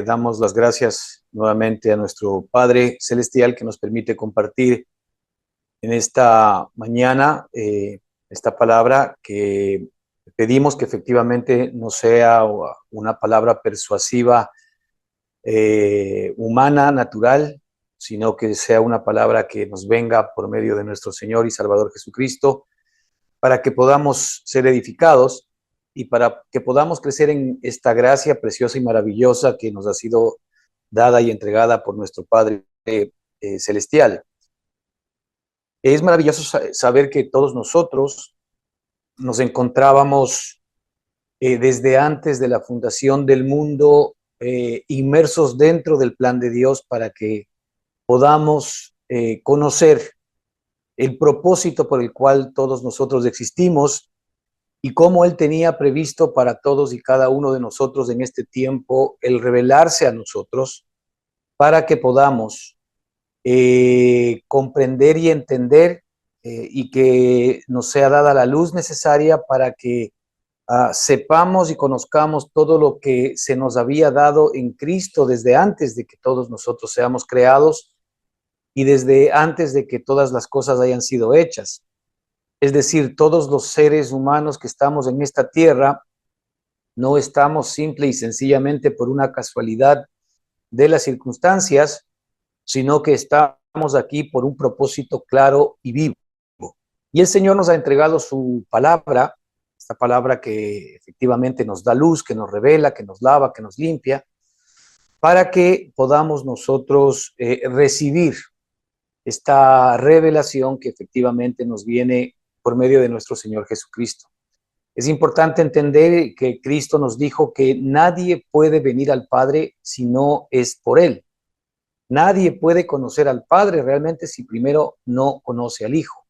Damos las gracias nuevamente a nuestro Padre Celestial que nos permite compartir en esta mañana esta palabra que pedimos que efectivamente no sea una palabra persuasiva, humana, natural, sino que sea una palabra que nos venga por medio de nuestro Señor y Salvador Jesucristo, para que podamos ser edificados y para que podamos crecer en esta gracia preciosa y maravillosa que nos ha sido dada y entregada por nuestro Padre Celestial. Es maravilloso saber que todos nosotros nos encontrábamos desde antes de la fundación del mundo, inmersos dentro del plan de Dios para que podamos conocer el propósito por el cual todos nosotros existimos y cómo Él tenía previsto para todos y cada uno de nosotros en este tiempo el revelarse a nosotros para que podamos comprender y entender y que nos sea dada la luz necesaria para que sepamos y conozcamos todo lo que se nos había dado en Cristo desde antes de que todos nosotros seamos creados y desde antes de que todas las cosas hayan sido hechas. Es decir, todos los seres humanos que estamos en esta tierra no estamos simple y sencillamente por una casualidad de las circunstancias, sino que estamos aquí por un propósito claro y vivo. Y el Señor nos ha entregado su palabra, esta palabra que efectivamente nos da luz, que nos revela, que nos lava, que nos limpia, para que podamos nosotros recibir esta revelación que efectivamente nos viene por medio de nuestro Señor Jesucristo. Es importante entender que Cristo nos dijo que nadie puede venir al Padre si no es por Él. Nadie puede conocer al Padre realmente si primero no conoce al Hijo.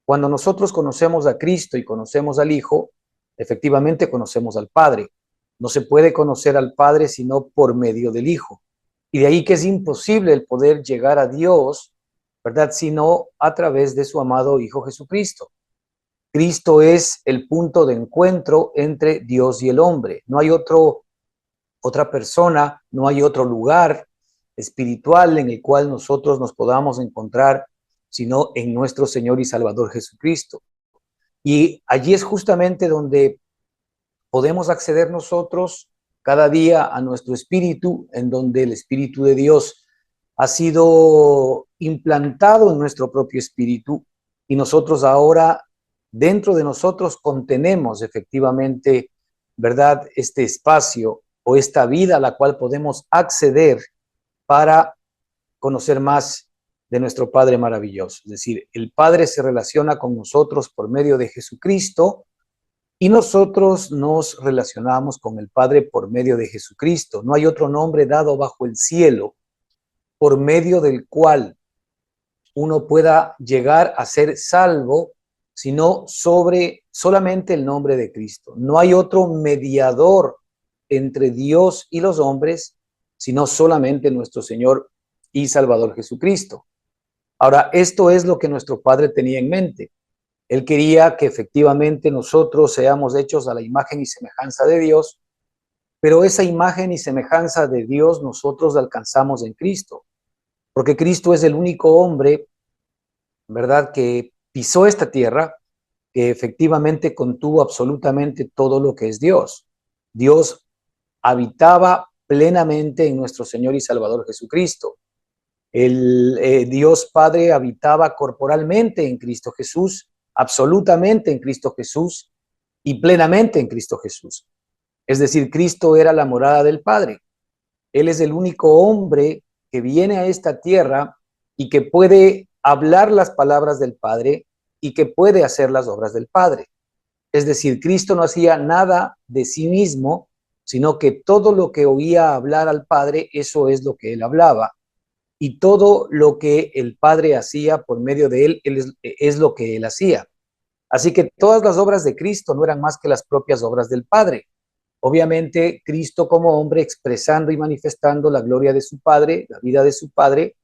Cuando nosotros conocemos a Cristo y conocemos al Hijo, efectivamente conocemos al Padre. No se puede conocer al Padre sino por medio del Hijo. Y de ahí que es imposible el poder llegar a Dios, ¿verdad? Sino a través de su amado Hijo Jesucristo. Cristo es el punto de encuentro entre Dios y el hombre. No hay otra persona, no hay otro lugar espiritual en el cual nosotros nos podamos encontrar, sino en nuestro Señor y Salvador Jesucristo. Y allí es justamente donde podemos acceder nosotros cada día a nuestro espíritu, en donde el Espíritu de Dios ha sido implantado en nuestro propio espíritu y nosotros ahora dentro de nosotros contenemos efectivamente, ¿verdad?, este espacio o esta vida a la cual podemos acceder para conocer más de nuestro Padre maravilloso. Es decir, el Padre se relaciona con nosotros por medio de Jesucristo y nosotros nos relacionamos con el Padre por medio de Jesucristo. No hay otro nombre dado bajo el cielo por medio del cual uno pueda llegar a ser salvo, sino solamente el nombre de Cristo. No hay otro mediador entre Dios y los hombres, sino solamente nuestro Señor y Salvador Jesucristo. Ahora, esto es lo que nuestro Padre tenía en mente. Él quería que efectivamente nosotros seamos hechos a la imagen y semejanza de Dios, pero esa imagen y semejanza de Dios nosotros la alcanzamos en Cristo, porque Cristo es el único hombre, ¿verdad?, que pisó esta tierra, que efectivamente contuvo absolutamente todo lo que es Dios. Dios habitaba plenamente en nuestro Señor y Salvador Jesucristo. El Dios Padre habitaba corporalmente en Cristo Jesús, absolutamente en Cristo Jesús y plenamente en Cristo Jesús. Es decir, Cristo era la morada del Padre. Él es el único hombre que viene a esta tierra y que puede hablar las palabras del Padre y que puede hacer las obras del Padre. Es decir, Cristo no hacía nada de sí mismo, sino que todo lo que oía hablar al Padre, eso es lo que él hablaba. Y todo lo que el Padre hacía por medio de él, es lo que él hacía. Así que todas las obras de Cristo no eran más que las propias obras del Padre. Obviamente, Cristo como hombre expresando y manifestando la gloria de su Padre, la vida de su Padre,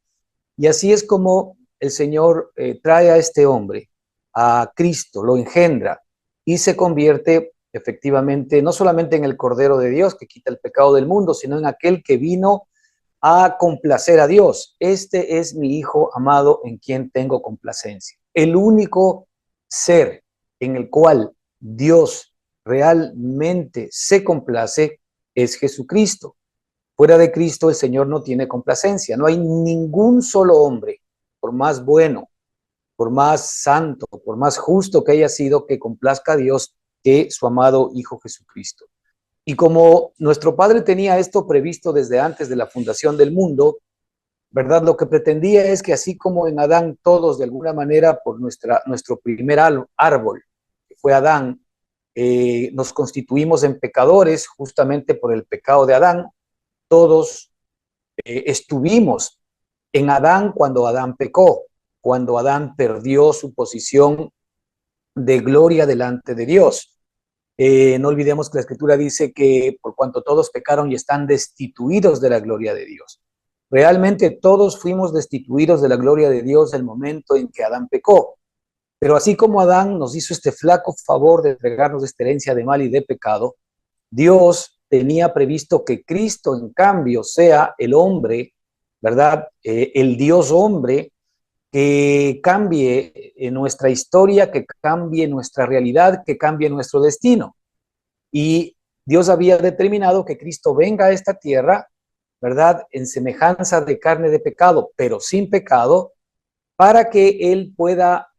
y así es como el Señor trae a este hombre, a Cristo, lo engendra y se convierte efectivamente, no solamente en el Cordero de Dios que quita el pecado del mundo, sino en aquel que vino a complacer a Dios. Este es mi Hijo amado en quien tengo complacencia. El único ser en el cual Dios realmente se complace es Jesucristo. Fuera de Cristo el Señor no tiene complacencia. No hay ningún solo hombre, por más bueno, por más santo, por más justo que haya sido, que complazca a Dios que su amado Hijo Jesucristo. Y como nuestro Padre tenía esto previsto desde antes de la fundación del mundo, ¿verdad? Lo que pretendía es que así como en Adán todos de alguna manera por nuestro primer árbol, que fue Adán, nos constituimos en pecadores justamente por el pecado de Adán, todos estuvimos en Adán cuando Adán pecó, cuando Adán perdió su posición de gloria delante de Dios. No olvidemos que la Escritura dice que por cuanto todos pecaron y están destituidos de la gloria de Dios. Realmente todos fuimos destituidos de la gloria de Dios el momento en que Adán pecó. Pero así como Adán nos hizo este flaco favor de entregarnos esta herencia de mal y de pecado, Dios tenía previsto que Cristo, en cambio, sea el hombre, ¿verdad? El Dios hombre que cambie nuestra historia, que cambie nuestra realidad, que cambie nuestro destino. Y Dios había determinado que Cristo venga a esta tierra, ¿verdad? En semejanza de carne de pecado, pero sin pecado, para que Él pueda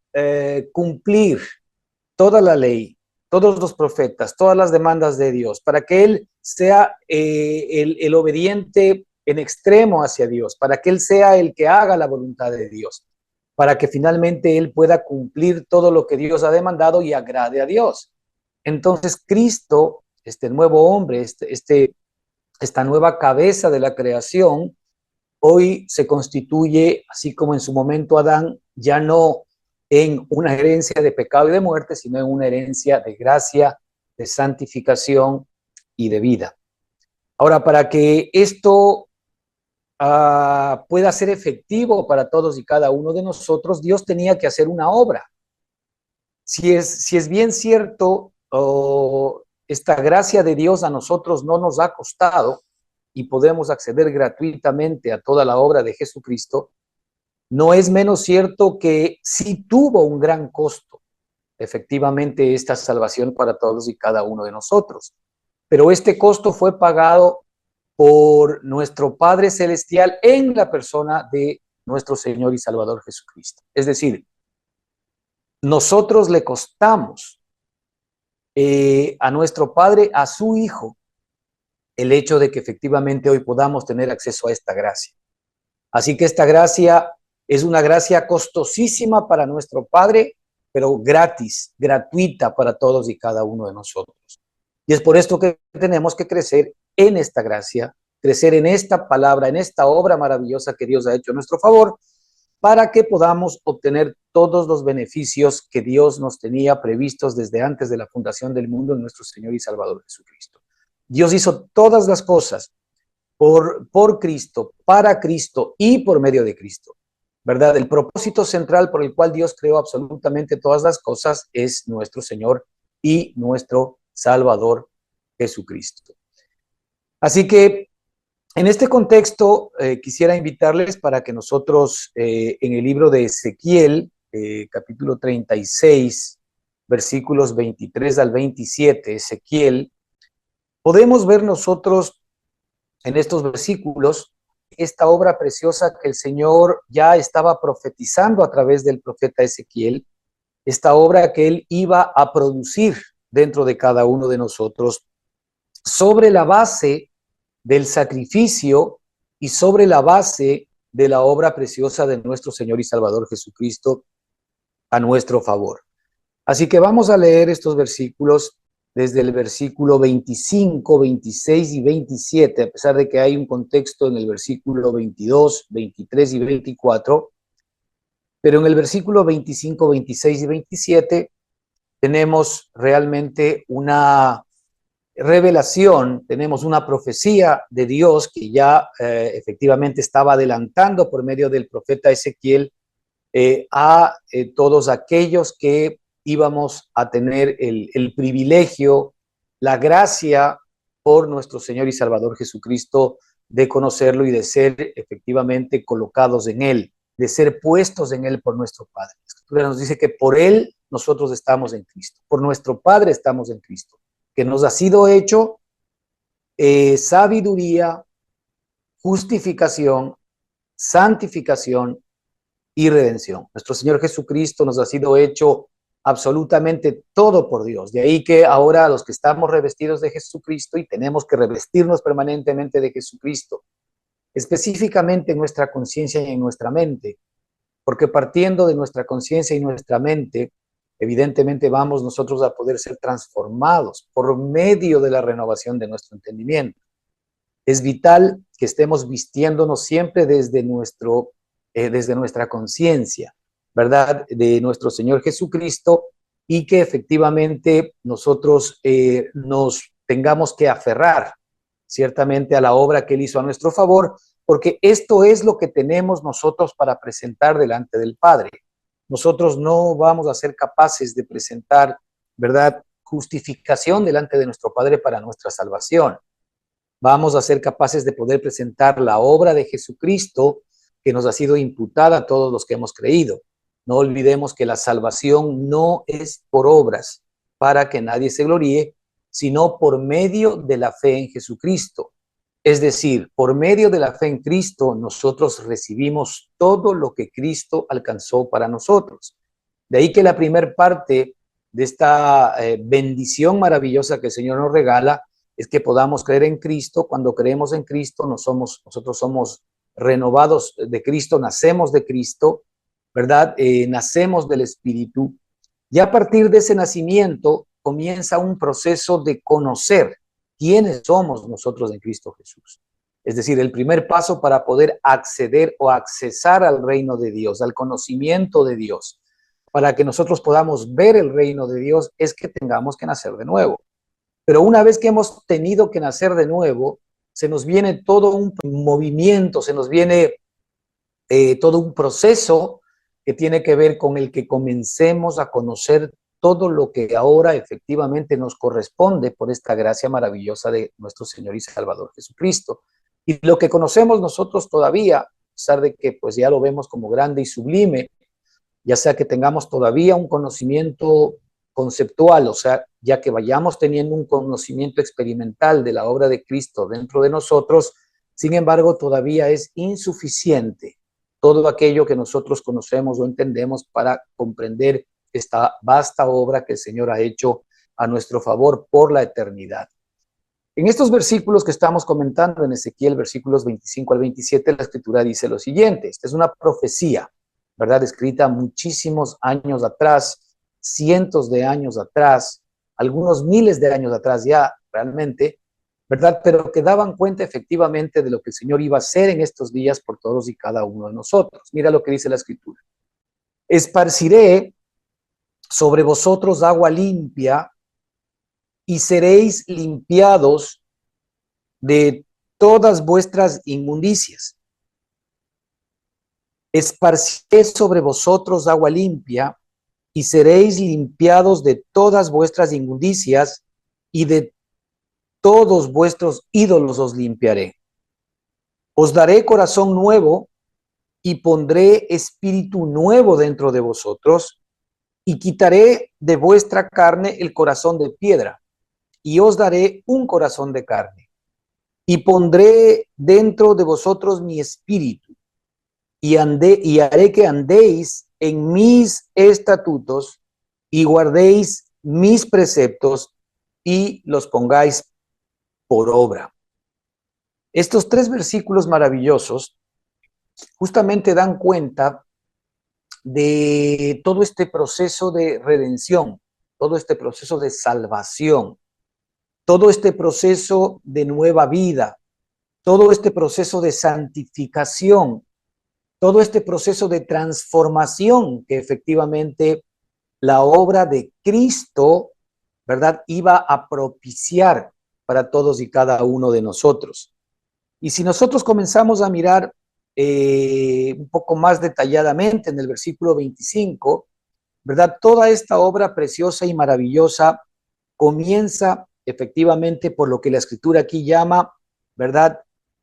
cumplir toda la ley, todos los profetas, todas las demandas de Dios, para que Él sea el obediente en extremo hacia Dios, para que Él sea el que haga la voluntad de Dios, para que finalmente Él pueda cumplir todo lo que Dios ha demandado y agrade a Dios. Entonces Cristo, este nuevo hombre, esta nueva cabeza de la creación, hoy se constituye, así como en su momento Adán, ya no en una herencia de pecado y de muerte, sino en una herencia de gracia, de santificación y de vida. Ahora, para que esto pueda ser efectivo para todos y cada uno de nosotros, Dios tenía que hacer una obra. Si es bien cierto, esta gracia de Dios a nosotros no nos ha costado y podemos acceder gratuitamente a toda la obra de Jesucristo, no es menos cierto que sí tuvo un gran costo, efectivamente, esta salvación para todos y cada uno de nosotros. Pero este costo fue pagado por nuestro Padre Celestial en la persona de nuestro Señor y Salvador Jesucristo. Es decir, nosotros le costamos a nuestro Padre, a su Hijo, el hecho de que efectivamente hoy podamos tener acceso a esta gracia. Así que esta gracia es una gracia costosísima para nuestro Padre, pero gratis, gratuita para todos y cada uno de nosotros. Y es por esto que tenemos que crecer en esta gracia, crecer en esta palabra, en esta obra maravillosa que Dios ha hecho a nuestro favor, para que podamos obtener todos los beneficios que Dios nos tenía previstos desde antes de la fundación del mundo en nuestro Señor y Salvador Jesucristo. Dios hizo todas las cosas por Cristo, para Cristo y por medio de Cristo, ¿verdad? El propósito central por el cual Dios creó absolutamente todas las cosas es nuestro Señor y nuestro Salvador Jesucristo. Así que en este contexto quisiera invitarles para que nosotros en el libro de Ezequiel, capítulo 36, versículos 23 al 27, Ezequiel, podemos ver nosotros en estos versículos esta obra preciosa que el Señor ya estaba profetizando a través del profeta Ezequiel, esta obra que él iba a producir dentro de cada uno de nosotros sobre la base del sacrificio y sobre la base de la obra preciosa de nuestro Señor y Salvador Jesucristo a nuestro favor. Así que vamos a leer estos versículos desde el versículo 25, 26 y 27, a pesar de que hay un contexto en el versículo 22, 23 y 24, pero en el versículo 25, 26 y 27 tenemos realmente una revelación, tenemos una profecía de Dios que ya efectivamente estaba adelantando por medio del profeta Ezequiel a todos aquellos que íbamos a tener el privilegio la gracia por nuestro Señor y Salvador Jesucristo de conocerlo y de ser efectivamente colocados en Él, de ser puestos en Él por nuestro Padre. La Escritura nos dice que por Él nosotros estamos en Cristo, por nuestro Padre estamos en Cristo, que nos ha sido hecho sabiduría, justificación, santificación y redención. Nuestro Señor Jesucristo nos ha sido hecho absolutamente todo por Dios. De ahí que ahora los que estamos revestidos de Jesucristo y tenemos que revestirnos permanentemente de Jesucristo, específicamente en nuestra conciencia y en nuestra mente, porque partiendo de nuestra conciencia y nuestra mente, evidentemente vamos nosotros a poder ser transformados por medio de la renovación de nuestro entendimiento. Es vital que estemos vistiéndonos siempre desde nuestra conciencia, ¿verdad? De nuestro Señor Jesucristo, y que efectivamente nosotros nos tengamos que aferrar ciertamente a la obra que Él hizo a nuestro favor, porque esto es lo que tenemos nosotros para presentar delante del Padre. Nosotros no vamos a ser capaces de presentar, ¿verdad?, justificación delante de nuestro Padre para nuestra salvación. Vamos a ser capaces de poder presentar la obra de Jesucristo que nos ha sido imputada a todos los que hemos creído. No olvidemos que la salvación no es por obras para que nadie se gloríe, sino por medio de la fe en Jesucristo. Es decir, por medio de la fe en Cristo, nosotros recibimos todo lo que Cristo alcanzó para nosotros. De ahí que la primera parte de esta bendición maravillosa que el Señor nos regala es que podamos creer en Cristo. Cuando creemos en Cristo, nosotros somos renovados de Cristo, nacemos de Cristo, ¿verdad? Nacemos del Espíritu. Y a partir de ese nacimiento comienza un proceso de conocer quiénes somos nosotros en Cristo Jesús. Es decir, el primer paso para poder acceder o accesar al reino de Dios, al conocimiento de Dios, para que nosotros podamos ver el reino de Dios, es que tengamos que nacer de nuevo. Pero una vez que hemos tenido que nacer de nuevo, se nos viene todo un movimiento, se nos viene todo un proceso que tiene que ver con el que comencemos a conocer todo lo que ahora efectivamente nos corresponde por esta gracia maravillosa de nuestro Señor y Salvador Jesucristo. Y lo que conocemos nosotros todavía, a pesar de que pues ya lo vemos como grande y sublime, ya sea que tengamos todavía un conocimiento conceptual, o sea, ya que vayamos teniendo un conocimiento experimental de la obra de Cristo dentro de nosotros, sin embargo, todavía es insuficiente todo aquello que nosotros conocemos o entendemos para comprender esta vasta obra que el Señor ha hecho a nuestro favor por la eternidad. En estos versículos que estamos comentando en Ezequiel, versículos 25 al 27, la Escritura dice lo siguiente: esta es una profecía, ¿verdad?, escrita muchísimos años atrás, cientos de años atrás, algunos miles de años atrás ya realmente, ¿verdad?, pero que daban cuenta efectivamente de lo que el Señor iba a hacer en estos días por todos y cada uno de nosotros. Mira lo que dice la Escritura: esparciré sobre vosotros agua limpia y seréis limpiados de todas vuestras inmundicias. Esparciré sobre vosotros agua limpia y seréis limpiados de todas vuestras inmundicias, y de todos vuestros ídolos os limpiaré. Os daré corazón nuevo y pondré espíritu nuevo dentro de vosotros, y quitaré de vuestra carne el corazón de piedra, y os daré un corazón de carne, y pondré dentro de vosotros mi espíritu, y haré que andéis en mis estatutos y guardéis mis preceptos y los pongáis por obra. Estos tres versículos maravillosos justamente dan cuenta de todo este proceso de redención, todo este proceso de salvación, todo este proceso de nueva vida, todo este proceso de santificación, todo este proceso de transformación que efectivamente la obra de Cristo, ¿verdad?, iba a propiciar para todos y cada uno de nosotros. Y si nosotros comenzamos a mirar un poco más detalladamente en el versículo 25, ¿verdad?, toda esta obra preciosa y maravillosa comienza efectivamente por lo que la Escritura aquí llama, ¿verdad?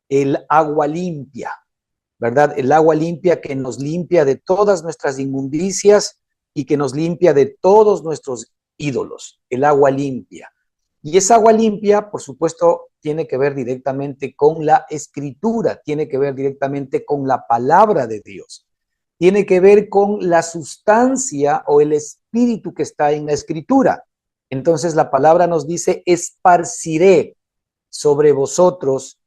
El agua limpia, ¿verdad? El agua limpia que nos limpia de todas nuestras inmundicias y que nos limpia de todos nuestros ídolos, el agua limpia. Y esa agua limpia, por supuesto, tiene que ver directamente con la Escritura, tiene que ver directamente con la palabra de Dios, tiene que ver con la sustancia o el espíritu que está en la Escritura. Entonces la palabra nos dice, esparciré sobre vosotros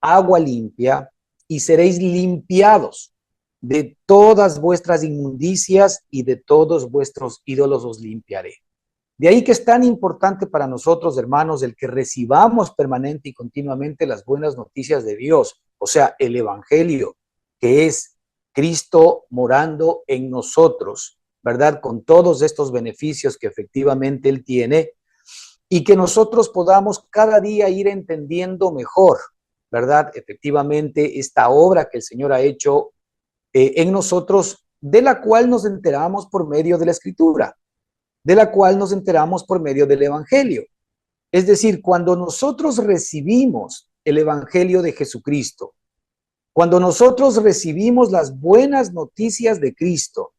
agua limpia y seréis limpiados de todas vuestras inmundicias y de todos vuestros ídolos os limpiaré. De ahí que es tan importante para nosotros, hermanos, el que recibamos permanente y continuamente las buenas noticias de Dios, o sea, el Evangelio, que es Cristo morando en nosotros, ¿verdad? Con todos estos beneficios que efectivamente Él tiene, y que nosotros podamos cada día ir entendiendo mejor, ¿verdad? Efectivamente, esta obra que el Señor ha hecho en nosotros, de la cual nos enteramos por medio de la Escritura, de la cual nos enteramos por medio del Evangelio. Es decir, cuando nosotros recibimos el Evangelio de Jesucristo, cuando nosotros recibimos las buenas noticias de Cristo,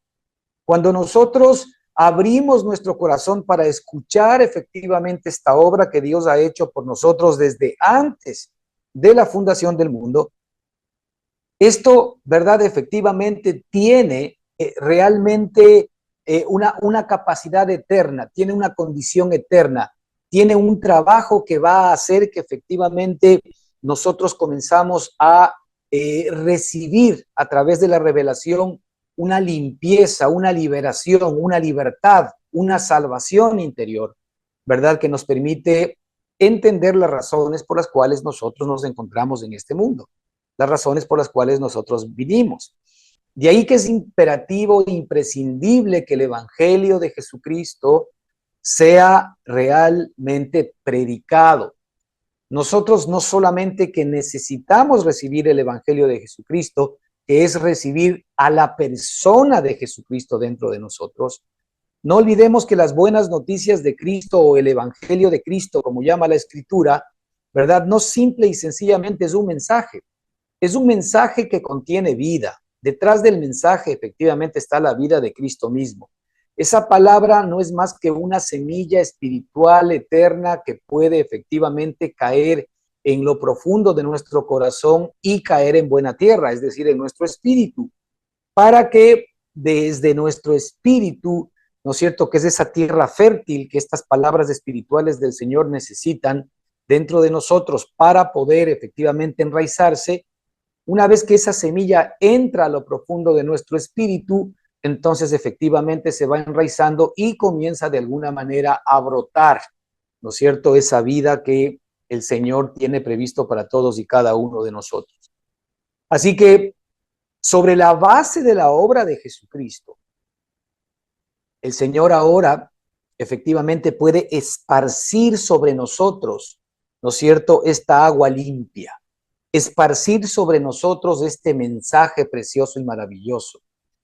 cuando nosotros abrimos nuestro corazón para escuchar efectivamente esta obra que Dios ha hecho por nosotros desde antes de la fundación del mundo, esto, ¿verdad? Efectivamente tiene realmente una capacidad eterna, tiene una condición eterna, tiene un trabajo que va a hacer que efectivamente nosotros comenzamos a recibir a través de la revelación una limpieza, una liberación, una libertad, una salvación interior, ¿verdad? Que nos permite entender las razones por las cuales nosotros nos encontramos en este mundo, las razones por las cuales nosotros vinimos. De ahí que es imperativo, imprescindible que el Evangelio de Jesucristo sea realmente predicado. Nosotros no solamente que necesitamos recibir el Evangelio de Jesucristo, que es recibir a la persona de Jesucristo dentro de nosotros. No olvidemos que las buenas noticias de Cristo o el Evangelio de Cristo, como llama la Escritura, ¿verdad? No simple y sencillamente es un mensaje que contiene vida. Detrás del mensaje efectivamente está la vida de Cristo mismo. Esa palabra no es más que una semilla espiritual eterna que puede efectivamente caer en lo profundo de nuestro corazón y caer en buena tierra, es decir, en nuestro espíritu, para que desde nuestro espíritu, ¿no es cierto?, que es esa tierra fértil que estas palabras espirituales del Señor necesitan dentro de nosotros para poder efectivamente enraizarse. Una vez que esa semilla entra a lo profundo de nuestro espíritu, entonces efectivamente se va enraizando y comienza de alguna manera a brotar, ¿no es cierto?, esa vida que el Señor tiene previsto para todos y cada uno de nosotros. Así que sobre la base de la obra de Jesucristo, el Señor ahora efectivamente puede esparcir sobre nosotros, ¿no es cierto?, esta agua limpia, esparcir sobre nosotros este mensaje precioso y maravilloso,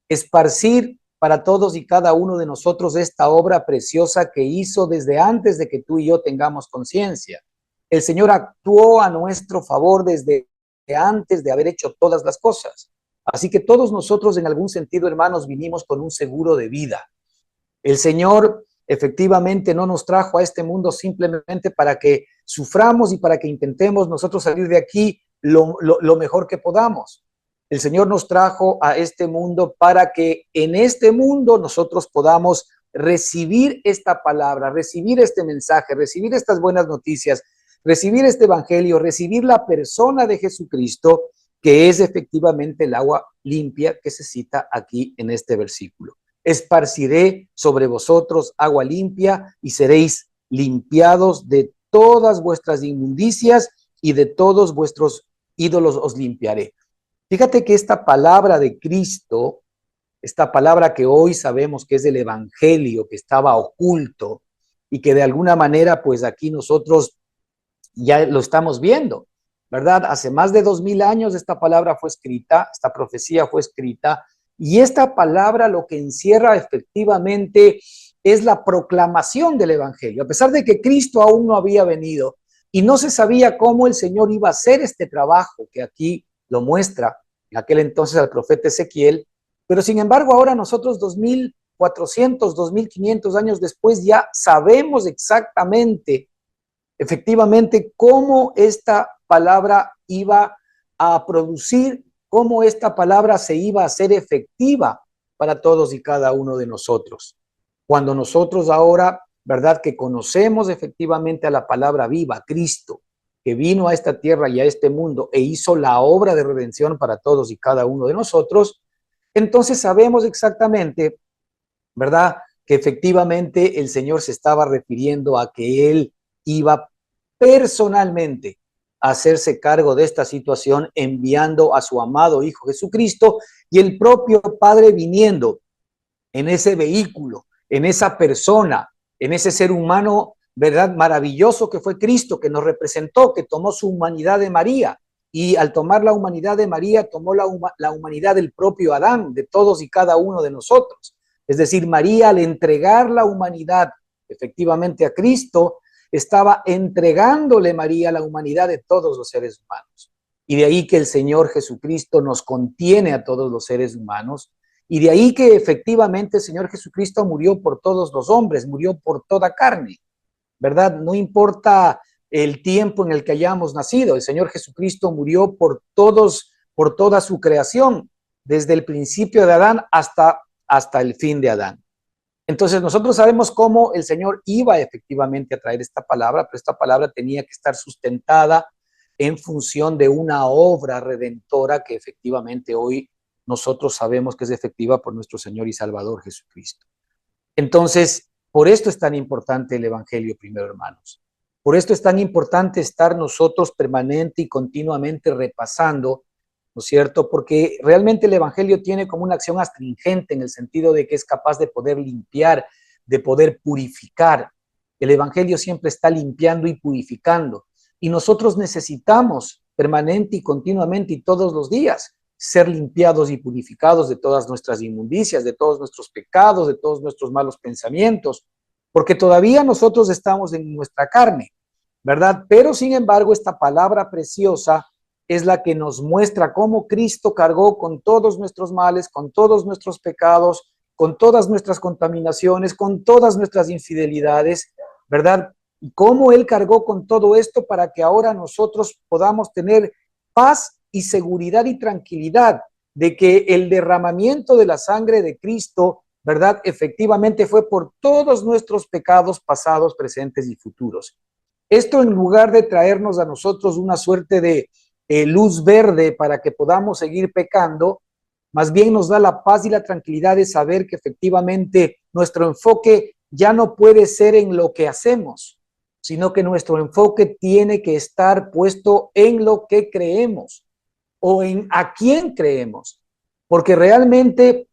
esparcir para todos y cada uno de nosotros esta obra preciosa que hizo desde antes de que tú y yo tengamos conciencia. El Señor actuó a nuestro favor desde antes de haber hecho todas las cosas. Así que todos nosotros en algún sentido, hermanos, vinimos con un seguro de vida. El Señor efectivamente no nos trajo a este mundo simplemente para que suframos y para que intentemos nosotros salir de aquí lo mejor que podamos. El Señor nos trajo a este mundo para que en este mundo nosotros podamos recibir esta palabra, recibir este mensaje, recibir estas buenas noticias, recibir este evangelio, recibir la persona de Jesucristo, que es efectivamente el agua limpia que se cita aquí en este versículo. Esparciré sobre vosotros agua limpia y seréis limpiados de todas vuestras inmundicias y de todos vuestros ídolos os limpiaré. Fíjate que esta palabra de Cristo, esta palabra que hoy sabemos que es el evangelio, que estaba oculto y que de alguna manera pues aquí nosotros ya lo estamos viendo, ¿verdad? Hace más de 2000 años esta palabra fue escrita, esta profecía fue escrita, y esta palabra lo que encierra efectivamente es la proclamación del Evangelio. A pesar de que Cristo aún no había venido y no se sabía cómo el Señor iba a hacer este trabajo, que aquí lo muestra en aquel entonces al profeta Ezequiel, pero sin embargo ahora nosotros 2400, 2500 años después ya sabemos exactamente, efectivamente, cómo esta palabra iba a producir, cómo esta palabra se iba a hacer efectiva para todos y cada uno de nosotros. Cuando nosotros ahora, ¿verdad?, que conocemos efectivamente a la palabra viva, Cristo, que vino a esta tierra y a este mundo e hizo la obra de redención para todos y cada uno de nosotros, entonces sabemos exactamente, ¿verdad?, que efectivamente el Señor se estaba refiriendo a que Él iba personalmente a hacerse cargo de esta situación, enviando a su amado Hijo Jesucristo, y el propio Padre viniendo en ese vehículo, en esa persona, en ese ser humano, ¿verdad?, maravilloso que fue Cristo, que nos representó, que tomó su humanidad de María, y al tomar la humanidad de María, tomó la humanidad del propio Adán, de todos y cada uno de nosotros. Es decir, María, al entregar la humanidad efectivamente a Cristo, estaba entregándole María la humanidad de todos los seres humanos. Y de ahí que el Señor Jesucristo nos contiene a todos los seres humanos. Y de ahí que efectivamente el Señor Jesucristo murió por todos los hombres, murió por toda carne, ¿verdad? No importa el tiempo en el que hayamos nacido, el Señor Jesucristo murió por todos, por toda su creación, desde el principio de Adán hasta el fin de Adán. Entonces nosotros sabemos cómo el Señor iba efectivamente a traer esta palabra, pero esta palabra tenía que estar sustentada en función de una obra redentora que efectivamente hoy nosotros sabemos que es efectiva por nuestro Señor y Salvador Jesucristo. Entonces, por esto es tan importante el Evangelio, primero, hermanos. Por esto es tan importante estar nosotros permanente y continuamente repasando, ¿no es cierto? Porque realmente el Evangelio tiene como una acción astringente en el sentido de que es capaz de poder limpiar, de poder purificar. El Evangelio siempre está limpiando y purificando. Y nosotros necesitamos permanente y continuamente y todos los días ser limpiados y purificados de todas nuestras inmundicias, de todos nuestros pecados, de todos nuestros malos pensamientos, porque todavía nosotros estamos en nuestra carne, ¿verdad? Pero sin embargo, esta palabra preciosa es la que nos muestra cómo Cristo cargó con todos nuestros males, con todos nuestros pecados, con todas nuestras contaminaciones, con todas nuestras infidelidades, ¿verdad? Y cómo Él cargó con todo esto para que ahora nosotros podamos tener paz y seguridad y tranquilidad de que el derramamiento de la sangre de Cristo, ¿verdad?, efectivamente fue por todos nuestros pecados pasados, presentes y futuros. Esto, en lugar de traernos a nosotros una suerte de luz verde para que podamos seguir pecando, más bien nos da la paz y la tranquilidad de saber que efectivamente nuestro enfoque ya no puede ser en lo que hacemos, sino que nuestro enfoque tiene que estar puesto en lo que creemos o en a quién creemos, porque realmente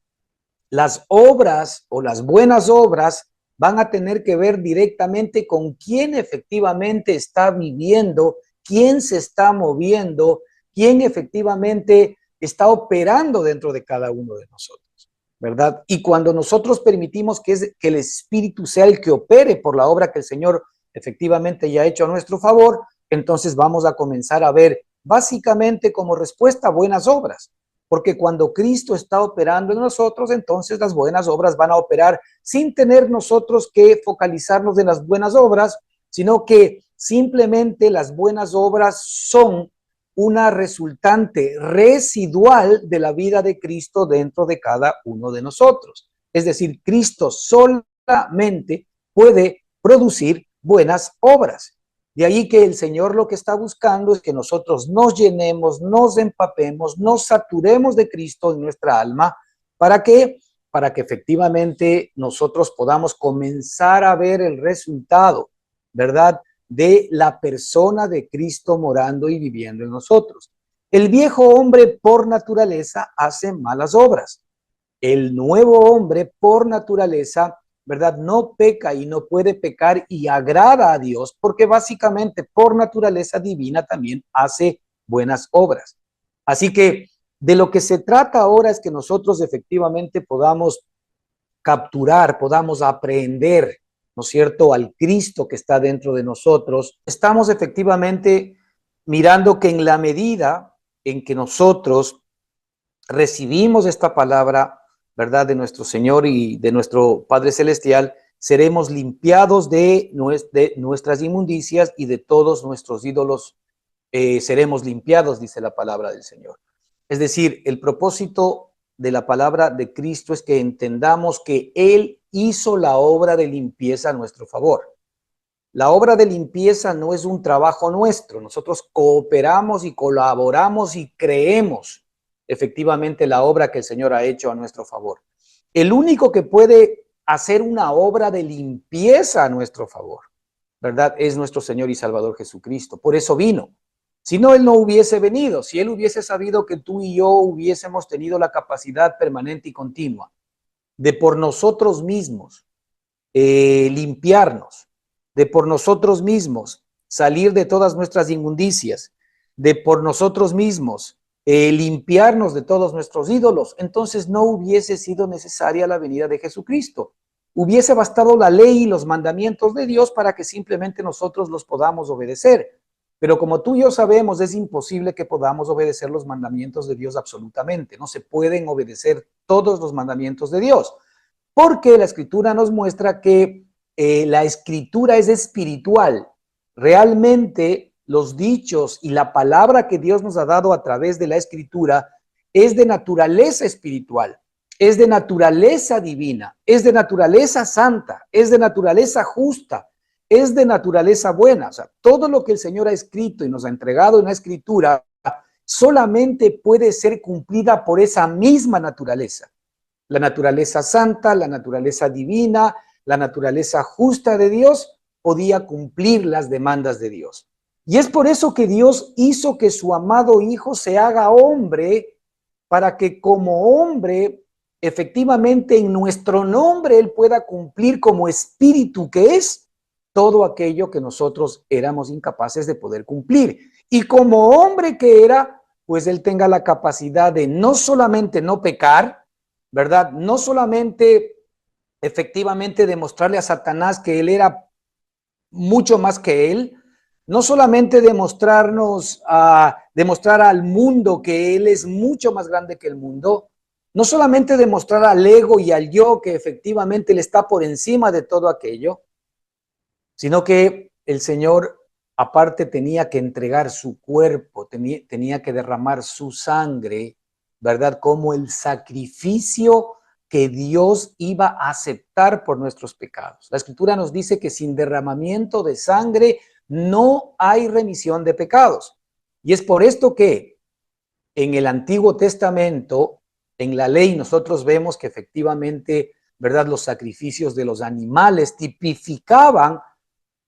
las obras o las buenas obras van a tener que ver directamente con quién efectivamente está viviendo, quién se está moviendo, quién efectivamente está operando dentro de cada uno de nosotros, ¿verdad? Y cuando nosotros permitimos que el Espíritu sea el que opere por la obra que el Señor efectivamente ya ha hecho a nuestro favor, entonces vamos a comenzar a ver básicamente como respuesta buenas obras. Porque cuando Cristo está operando en nosotros, entonces las buenas obras van a operar sin tener nosotros que focalizarnos en las buenas obras, sino que simplemente las buenas obras son una resultante residual de la vida de Cristo dentro de cada uno de nosotros. Es decir, Cristo solamente puede producir buenas obras. De ahí que el Señor lo que está buscando es que nosotros nos llenemos, nos empapemos, nos saturemos de Cristo en nuestra alma. ¿Para qué? Para que efectivamente nosotros podamos comenzar a ver el resultado, ¿verdad?, de la persona de Cristo morando y viviendo en nosotros. El viejo hombre por naturaleza hace malas obras. El nuevo hombre por naturaleza, ¿verdad?, no peca y no puede pecar y agrada a Dios, porque básicamente por naturaleza divina también hace buenas obras. Así que de lo que se trata ahora es que nosotros efectivamente podamos capturar, podamos aprehender, ¿no es cierto?, al Cristo que está dentro de nosotros, estamos efectivamente mirando que en la medida en que nosotros recibimos esta palabra, ¿verdad?, de nuestro Señor y de nuestro Padre Celestial, seremos limpiados de nuestras inmundicias y de todos nuestros ídolos seremos limpiados, dice la palabra del Señor. Es decir, el propósito de la palabra de Cristo es que entendamos que Él hizo la obra de limpieza a nuestro favor. La obra de limpieza no es un trabajo nuestro. Nosotros cooperamos y colaboramos y creemos efectivamente la obra que el Señor ha hecho a nuestro favor. El único que puede hacer una obra de limpieza a nuestro favor, ¿verdad?, es nuestro Señor y Salvador Jesucristo. Por eso vino. Si no, Él no hubiese venido. Si Él hubiese sabido que tú y yo hubiésemos tenido la capacidad permanente y continua de por nosotros mismos limpiarnos, de por nosotros mismos salir de todas nuestras inmundicias, de por nosotros mismos limpiarnos de todos nuestros ídolos, entonces no hubiese sido necesaria la venida de Jesucristo. Hubiese bastado la ley y los mandamientos de Dios para que simplemente nosotros los podamos obedecer. Pero como tú y yo sabemos, es imposible que podamos obedecer los mandamientos de Dios absolutamente. No se pueden obedecer todos los mandamientos de Dios, porque la Escritura nos muestra que la Escritura es espiritual. Realmente los dichos y la palabra que Dios nos ha dado a través de la Escritura es de naturaleza espiritual, es de naturaleza divina, es de naturaleza santa, es de naturaleza justa, es de naturaleza buena. O sea, todo lo que el Señor ha escrito y nos ha entregado en la Escritura solamente puede ser cumplida por esa misma naturaleza. La naturaleza santa, la naturaleza divina, la naturaleza justa de Dios podía cumplir las demandas de Dios. Y es por eso que Dios hizo que su amado Hijo se haga hombre, para que como hombre, efectivamente en nuestro nombre, Él pueda cumplir como espíritu que es todo aquello que nosotros éramos incapaces de poder cumplir. Y como hombre que era, pues Él tenga la capacidad de no solamente no pecar, ¿verdad? No solamente efectivamente demostrarle a Satanás que Él era mucho más que Él, no solamente demostrar al mundo que Él es mucho más grande que el mundo, no solamente demostrar al ego y al yo que efectivamente Él está por encima de todo aquello, sino que el Señor aparte tenía que entregar su cuerpo, tenía que derramar su sangre, ¿verdad?, como el sacrificio que Dios iba a aceptar por nuestros pecados. La Escritura nos dice que sin derramamiento de sangre no hay remisión de pecados. Y es por esto que en el Antiguo Testamento, en la ley, nosotros vemos que efectivamente, ¿verdad?, los sacrificios de los animales tipificaban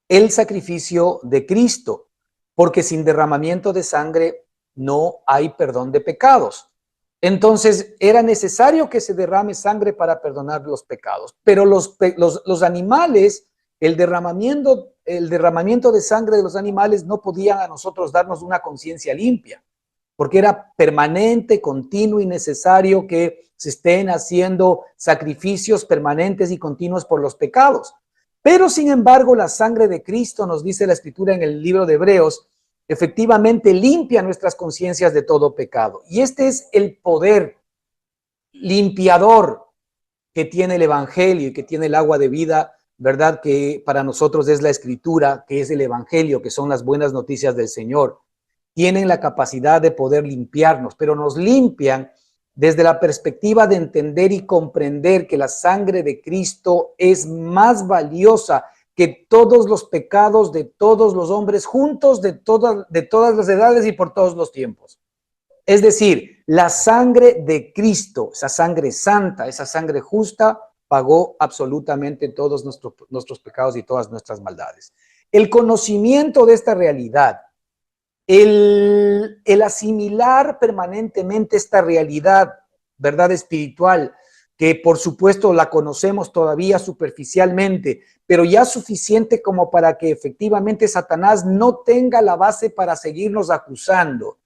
el sacrificio de Cristo, porque sin derramamiento de sangre no hay perdón de pecados. Entonces era necesario que se derrame sangre para perdonar los pecados, pero los animales, el derramamiento de sangre de los animales no podían a nosotros darnos una conciencia limpia, porque era permanente, continuo y necesario que se estén haciendo sacrificios permanentes y continuos por los pecados. Pero sin embargo, la sangre de Cristo, nos dice la Escritura en el libro de Hebreos, efectivamente limpia nuestras conciencias de todo pecado. Y este es el poder limpiador que tiene el Evangelio y que tiene el agua de vida, ¿verdad?, que para nosotros es la Escritura, que es el Evangelio, que son las buenas noticias del Señor. Tienen la capacidad de poder limpiarnos, pero nos limpian desde la perspectiva de entender y comprender que la sangre de Cristo es más valiosa que todos los pecados de todos los hombres juntos, de todas las edades y por todos los tiempos. Es decir, la sangre de Cristo, esa sangre santa, esa sangre justa, pagó absolutamente todos nuestros pecados y todas nuestras maldades. El conocimiento de esta realidad, el asimilar permanentemente esta realidad, verdad espiritual, que por supuesto la conocemos todavía superficialmente, pero ya suficiente como para que efectivamente Satanás no tenga la base para seguirnos acusando,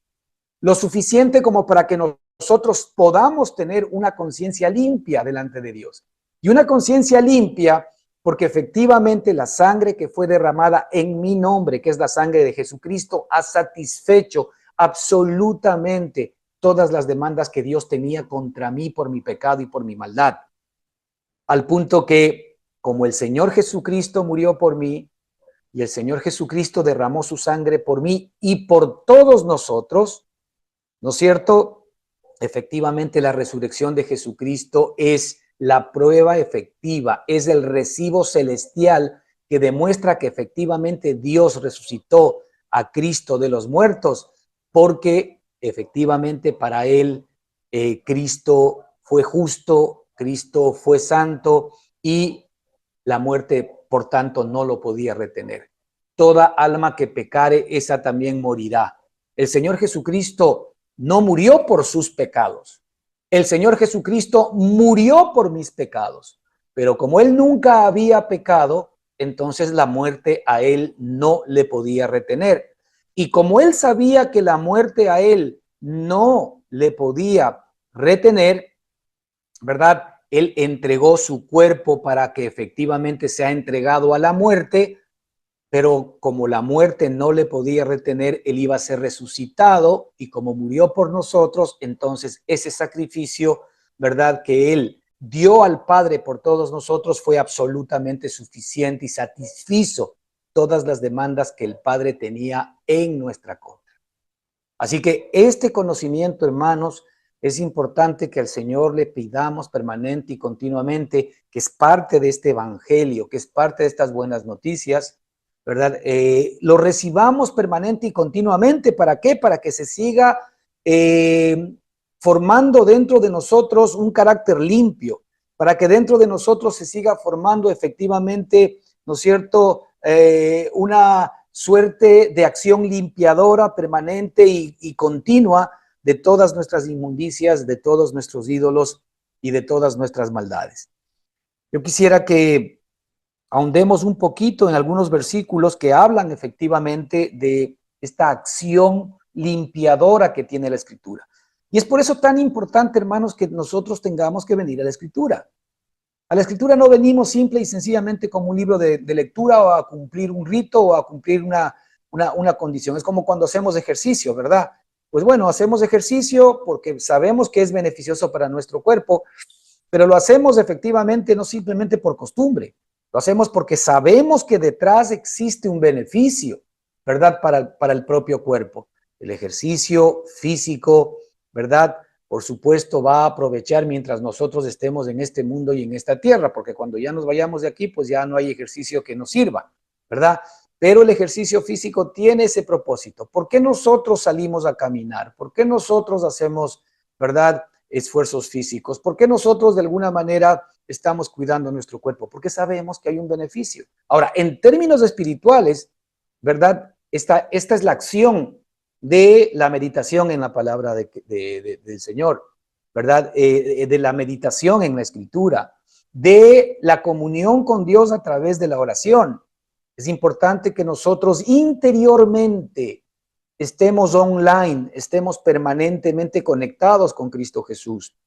lo suficiente como para que nosotros podamos tener una conciencia limpia delante de Dios. Y una conciencia limpia, porque efectivamente la sangre que fue derramada en mi nombre, que es la sangre de Jesucristo, ha satisfecho absolutamente todas las demandas que Dios tenía contra mí por mi pecado y por mi maldad. Al punto que, como el Señor Jesucristo murió por mí, y el Señor Jesucristo derramó su sangre por mí y por todos nosotros, ¿no es cierto? Efectivamente, la resurrección de Jesucristo es la prueba efectiva, es el recibo celestial que demuestra que efectivamente Dios resucitó a Cristo de los muertos, porque efectivamente para él Cristo fue justo, Cristo fue santo y la muerte, por tanto, no lo podía retener. Toda alma que pecare, esa también morirá. El Señor Jesucristo no murió por sus pecados. El Señor Jesucristo murió por mis pecados. Pero como él nunca había pecado, entonces la muerte a él no le podía retener. Y como él sabía que la muerte a él no le podía retener, ¿verdad? Él entregó su cuerpo para que efectivamente sea entregado a la muerte, pero como la muerte no le podía retener, él iba a ser resucitado y como murió por nosotros, entonces ese sacrificio, ¿verdad? Que él dio al Padre por todos nosotros fue absolutamente suficiente y satisfizo todas las demandas que el Padre tenía en nuestra contra. Así que este conocimiento, hermanos, es importante que al Señor le pidamos permanente y continuamente, que es parte de este evangelio, que es parte de estas buenas noticias, ¿verdad? Lo recibamos permanente y continuamente. ¿Para qué? Para que se siga formando dentro de nosotros un carácter limpio, para que dentro de nosotros se siga formando efectivamente, ¿no es cierto?, una suerte de acción limpiadora permanente y continua de todas nuestras inmundicias, de todos nuestros ídolos y de todas nuestras maldades. Yo quisiera que ahondemos un poquito en algunos versículos que hablan efectivamente de esta acción limpiadora que tiene la Escritura. Y es por eso tan importante, hermanos, que nosotros tengamos que venir a la Escritura. A la Escritura no venimos simple y sencillamente como un libro de lectura o a cumplir un rito o a cumplir una condición. Es como cuando hacemos ejercicio, ¿verdad? Pues bueno, hacemos ejercicio porque sabemos que es beneficioso para nuestro cuerpo, pero lo hacemos efectivamente no simplemente por costumbre, lo hacemos porque sabemos que detrás existe un beneficio, ¿verdad? Para el propio cuerpo. El ejercicio físico, ¿verdad? Por supuesto, va a aprovechar mientras nosotros estemos en este mundo y en esta tierra, porque cuando ya nos vayamos de aquí, pues ya no hay ejercicio que nos sirva, ¿verdad? Pero el ejercicio físico tiene ese propósito. ¿Por qué nosotros salimos a caminar? ¿Por qué nosotros hacemos, verdad, esfuerzos físicos? ¿Por qué nosotros de alguna manera estamos cuidando nuestro cuerpo? Porque sabemos que hay un beneficio. Ahora, en términos espirituales, ¿verdad? Esta es la acción de la meditación en la palabra del Señor, ¿verdad? De la meditación en la Escritura, de la comunión con Dios a través de la oración. Es importante que nosotros interiormente estemos online, estemos permanentemente conectados con Cristo Jesús.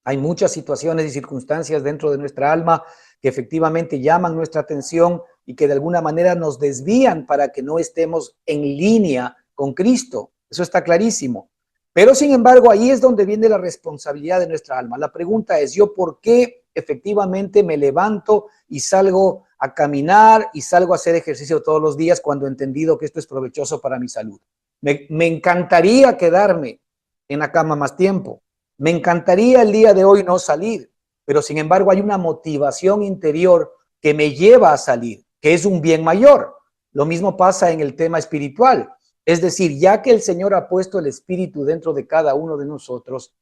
Hay muchas situaciones y circunstancias dentro de nuestra alma que efectivamente llaman nuestra atención y que de alguna manera nos desvían para que no estemos en línea con Cristo. Eso está clarísimo. Pero sin embargo, ahí es donde viene la responsabilidad de nuestra alma. La pregunta es, ¿yo por qué efectivamente me levanto y salgo a caminar y salgo a hacer ejercicio todos los días cuando he entendido que esto es provechoso para mi salud? Me encantaría quedarme en la cama más tiempo. Me encantaría el día de hoy no salir, pero sin embargo hay una motivación interior que me lleva a salir, que es un bien mayor. Lo mismo pasa en el tema espiritual. Es decir, ya que el Señor ha puesto el Espíritu dentro de cada uno de nosotros,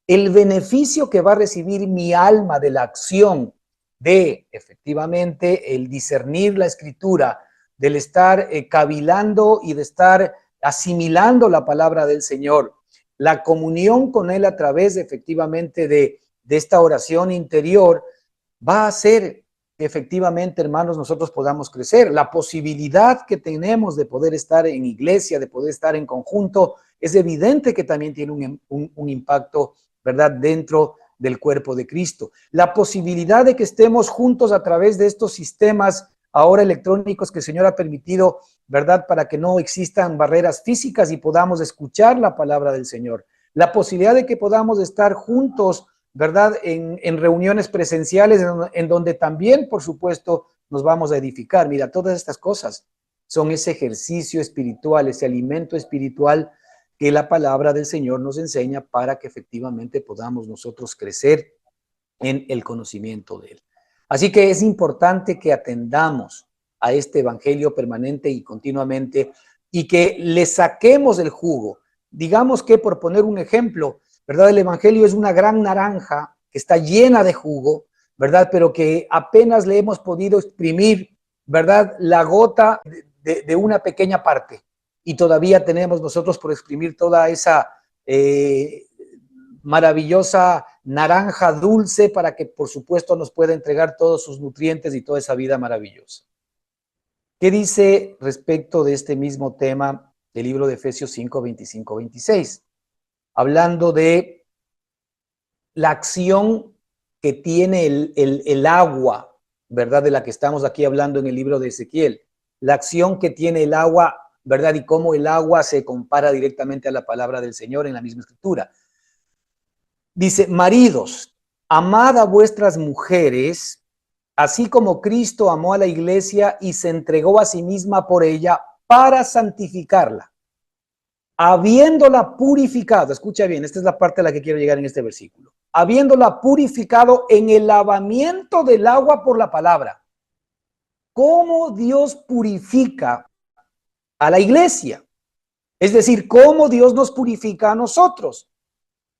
el beneficio que va a recibir mi alma de la acción de, efectivamente, el discernir la Escritura, del estar cavilando y de estar asimilando la palabra del Señor, la comunión con Él a través efectivamente de esta oración interior, va a hacer que efectivamente, hermanos, nosotros podamos crecer. La posibilidad que tenemos de poder estar en iglesia, de poder estar en conjunto, es evidente que también tiene un impacto, ¿verdad?, dentro del cuerpo de Cristo. La posibilidad de que estemos juntos a través de estos sistemas ahora electrónicos que el Señor ha permitido, ¿verdad? Para que no existan barreras físicas y podamos escuchar la palabra del Señor. La posibilidad de que podamos estar juntos, ¿verdad? En reuniones presenciales en donde también, por supuesto, nos vamos a edificar. Mira, todas estas cosas son ese ejercicio espiritual, ese alimento espiritual que la palabra del Señor nos enseña para que efectivamente podamos nosotros crecer en el conocimiento de Él. Así que es importante que atendamos a este evangelio permanente y continuamente y que le saquemos el jugo. Digamos que, por poner un ejemplo, ¿verdad? El evangelio es una gran naranja que está llena de jugo, ¿verdad? Pero que apenas le hemos podido exprimir, ¿verdad? La gota de una pequeña parte. Y todavía tenemos nosotros por exprimir toda esa maravillosa naranja dulce para que, por supuesto, nos pueda entregar todos sus nutrientes y toda esa vida maravillosa. ¿Qué dice respecto de este mismo tema del libro de Efesios 5, 25, 26? Hablando de la acción que tiene el agua, ¿verdad? De la que estamos aquí hablando en el libro de Ezequiel. La acción que tiene el agua, ¿verdad? Y cómo el agua se compara directamente a la palabra del Señor en la misma escritura. Dice, maridos, amad a vuestras mujeres, así como Cristo amó a la iglesia y se entregó a sí misma por ella para santificarla, habiéndola purificado. Escucha bien, esta es la parte a la que quiero llegar en este versículo. Habiéndola purificado en el lavamiento del agua por la palabra. ¿Cómo Dios purifica a la iglesia? Es decir, ¿cómo Dios nos purifica a nosotros?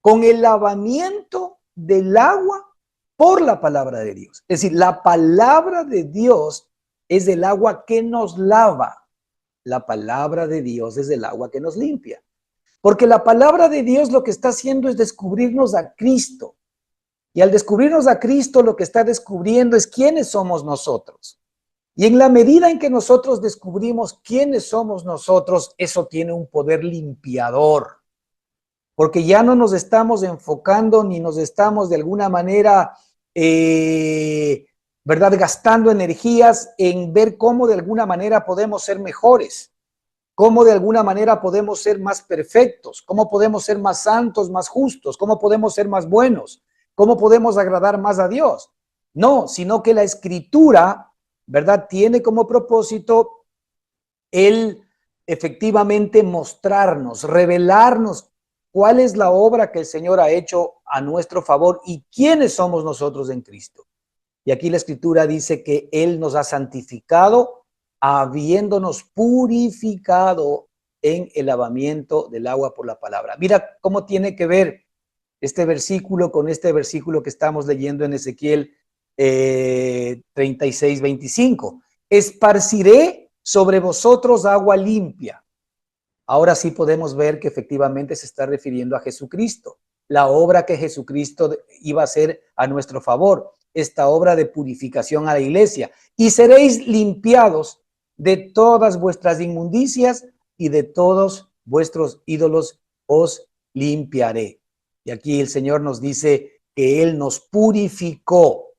Con el lavamiento del agua por la palabra de Dios. Es decir, la palabra de Dios es el agua que nos lava. La palabra de Dios es el agua que nos limpia. Porque la palabra de Dios lo que está haciendo es descubrirnos a Cristo. Y al descubrirnos a Cristo, lo que está descubriendo es quiénes somos nosotros. Y en la medida en que nosotros descubrimos quiénes somos nosotros, eso tiene un poder limpiador. Porque ya no nos estamos enfocando ni nos estamos de alguna manera, ¿verdad?, gastando energías en ver cómo de alguna manera podemos ser mejores, cómo de alguna manera podemos ser más perfectos, cómo podemos ser más santos, más justos, cómo podemos ser más buenos, cómo podemos agradar más a Dios. No, sino que la escritura, ¿verdad?, tiene como propósito el efectivamente mostrarnos, revelarnos cuál es la obra que el Señor ha hecho a nuestro favor y quiénes somos nosotros en Cristo. Y aquí la escritura dice que Él nos ha santificado, habiéndonos purificado en el lavamiento del agua por la palabra. Mira cómo tiene que ver este versículo con este versículo que estamos leyendo en Ezequiel 36, 25. Esparciré sobre vosotros agua limpia. Ahora sí podemos ver que efectivamente se está refiriendo a Jesucristo, la obra que Jesucristo iba a hacer a nuestro favor, esta obra de purificación a la iglesia. Y seréis limpiados de todas vuestras inmundicias y de todos vuestros ídolos os limpiaré. Y aquí el Señor nos dice que Él nos purificó,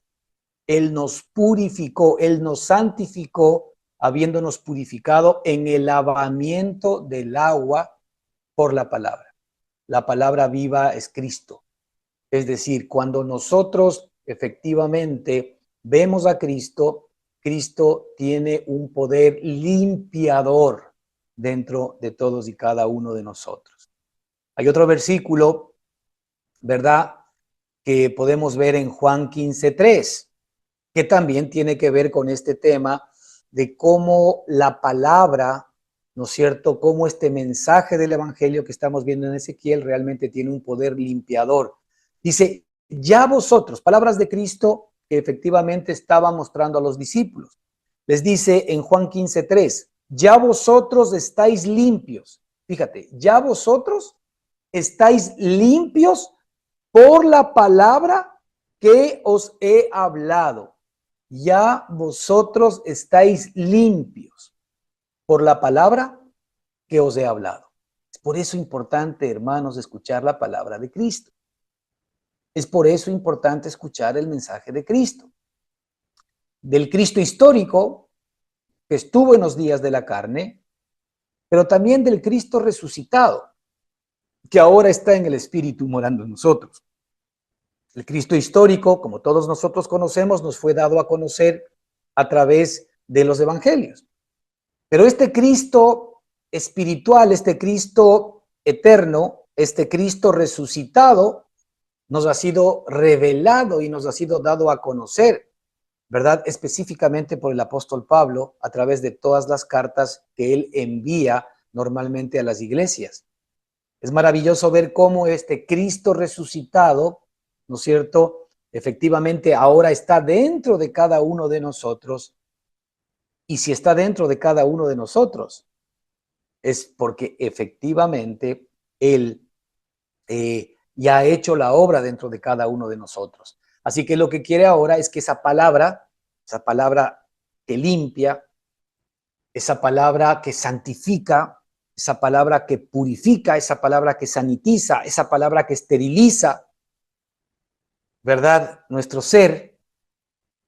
Él nos purificó, Él nos santificó, habiéndonos purificado en el lavamiento del agua por la palabra. La palabra viva es Cristo. Es decir, cuando nosotros efectivamente vemos a Cristo, Cristo tiene un poder limpiador dentro de todos y cada uno de nosotros. Hay otro versículo, ¿verdad?, que podemos ver en Juan 15:3, que también tiene que ver con este tema de cómo la palabra, ¿no es cierto?, cómo este mensaje del evangelio que estamos viendo en Ezequiel realmente tiene un poder limpiador. Dice, ya vosotros, palabras de Cristo que efectivamente estaba mostrando a los discípulos. Les dice en Juan 15:3, ya vosotros estáis limpios. Fíjate, ya vosotros estáis limpios por la palabra que os he hablado. Ya vosotros estáis limpios por la palabra que os he hablado. Es por eso importante, hermanos, escuchar la palabra de Cristo. Es por eso importante escuchar el mensaje de Cristo. Del Cristo histórico, que estuvo en los días de la carne, pero también del Cristo resucitado, que ahora está en el Espíritu morando en nosotros. El Cristo histórico, como todos nosotros conocemos, nos fue dado a conocer a través de los evangelios. Pero este Cristo espiritual, este Cristo eterno, este Cristo resucitado, nos ha sido revelado y nos ha sido dado a conocer, ¿verdad? Específicamente por el apóstol Pablo a través de todas las cartas que él envía normalmente a las iglesias. Es maravilloso ver cómo este Cristo resucitado, ¿no es cierto? Efectivamente ahora está dentro de cada uno de nosotros. Y si está dentro de cada uno de nosotros, es porque efectivamente Él ya ha hecho la obra dentro de cada uno de nosotros. Así que lo que quiere ahora es que esa palabra que limpia, esa palabra que santifica, esa palabra que purifica, esa palabra que sanitiza, esa palabra que esteriliza, ¿verdad? Nuestro ser,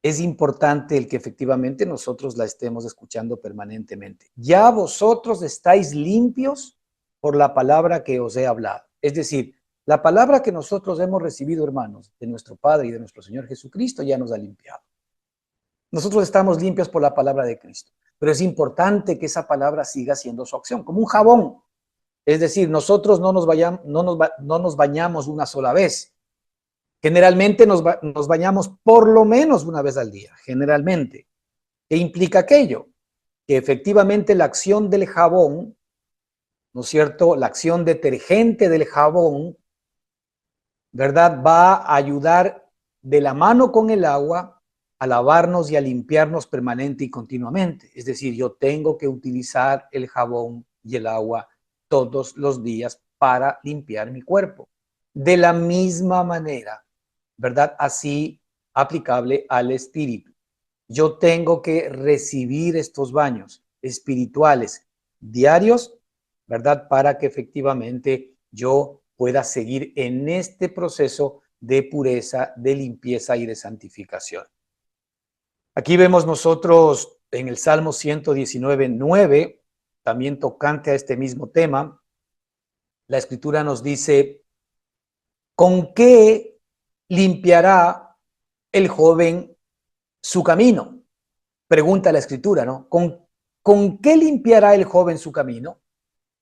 es importante el que efectivamente nosotros la estemos escuchando permanentemente. Ya vosotros estáis limpios por la palabra que os he hablado. Es decir, la palabra que nosotros hemos recibido, hermanos, de nuestro Padre y de nuestro Señor Jesucristo ya nos ha limpiado. Nosotros estamos limpios por la palabra de Cristo, pero es importante que esa palabra siga haciendo su acción, como un jabón. Es decir, nosotros no nos bañamos una sola vez. Generalmente nos bañamos por lo menos una vez al día, generalmente. ¿Qué implica aquello? Que efectivamente la acción del jabón, ¿no es cierto? La acción detergente del jabón, ¿verdad? Va a ayudar de la mano con el agua a lavarnos y a limpiarnos permanente y continuamente. Es decir, yo tengo que utilizar el jabón y el agua todos los días para limpiar mi cuerpo. De la misma manera, ¿verdad? Así aplicable al espíritu. Yo tengo que recibir estos baños espirituales diarios, ¿verdad? Para que efectivamente yo pueda seguir en este proceso de pureza, de limpieza y de santificación. Aquí vemos nosotros en el Salmo 119:9, también tocante a este mismo tema, la Escritura nos dice: ¿con qué limpiará el joven su camino? Pregunta la Escritura, ¿no? ¿Con qué limpiará el joven su camino?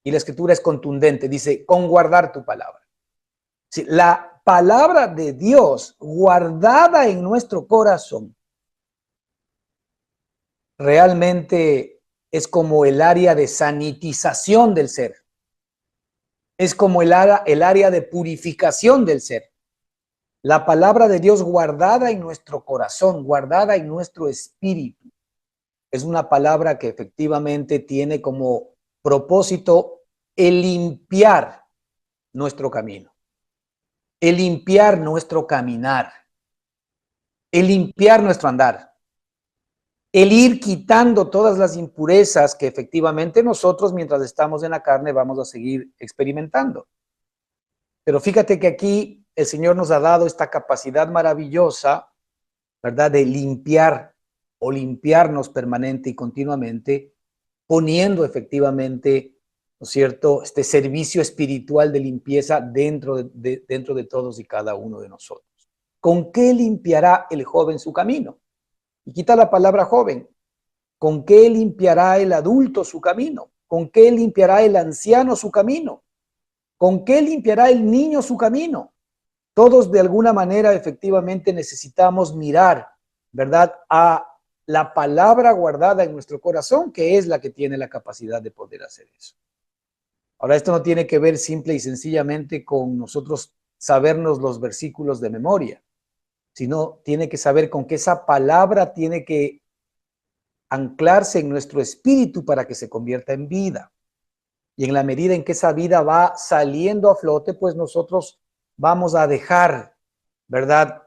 Y la Escritura es contundente, dice: con guardar tu palabra. Sí, la palabra de Dios guardada en nuestro corazón realmente es como el área de sanitización del ser. Es como el área de purificación del ser. La palabra de Dios guardada en nuestro corazón, guardada en nuestro espíritu, es una palabra que efectivamente tiene como propósito el limpiar nuestro camino, el limpiar nuestro caminar, el limpiar nuestro andar, el ir quitando todas las impurezas que efectivamente nosotros, mientras estamos en la carne, vamos a seguir experimentando. Pero fíjate que aquí el Señor nos ha dado esta capacidad maravillosa, ¿verdad?, de limpiar o limpiarnos permanente y continuamente, poniendo efectivamente, ¿no es cierto?, este servicio espiritual de limpieza dentro de todos y cada uno de nosotros. ¿Con qué limpiará el joven su camino? Y quita la palabra joven. ¿Con qué limpiará el adulto su camino? ¿Con qué limpiará el anciano su camino? ¿Con qué limpiará el niño su camino? Todos de alguna manera efectivamente necesitamos mirar, ¿verdad?, a la palabra guardada en nuestro corazón, que es la que tiene la capacidad de poder hacer eso. Ahora, esto no tiene que ver simple y sencillamente con nosotros sabernos los versículos de memoria, sino tiene que saber con que esa palabra tiene que anclarse en nuestro espíritu para que se convierta en vida. Y en la medida en que esa vida va saliendo a flote, pues nosotros vamos a dejar, ¿verdad?,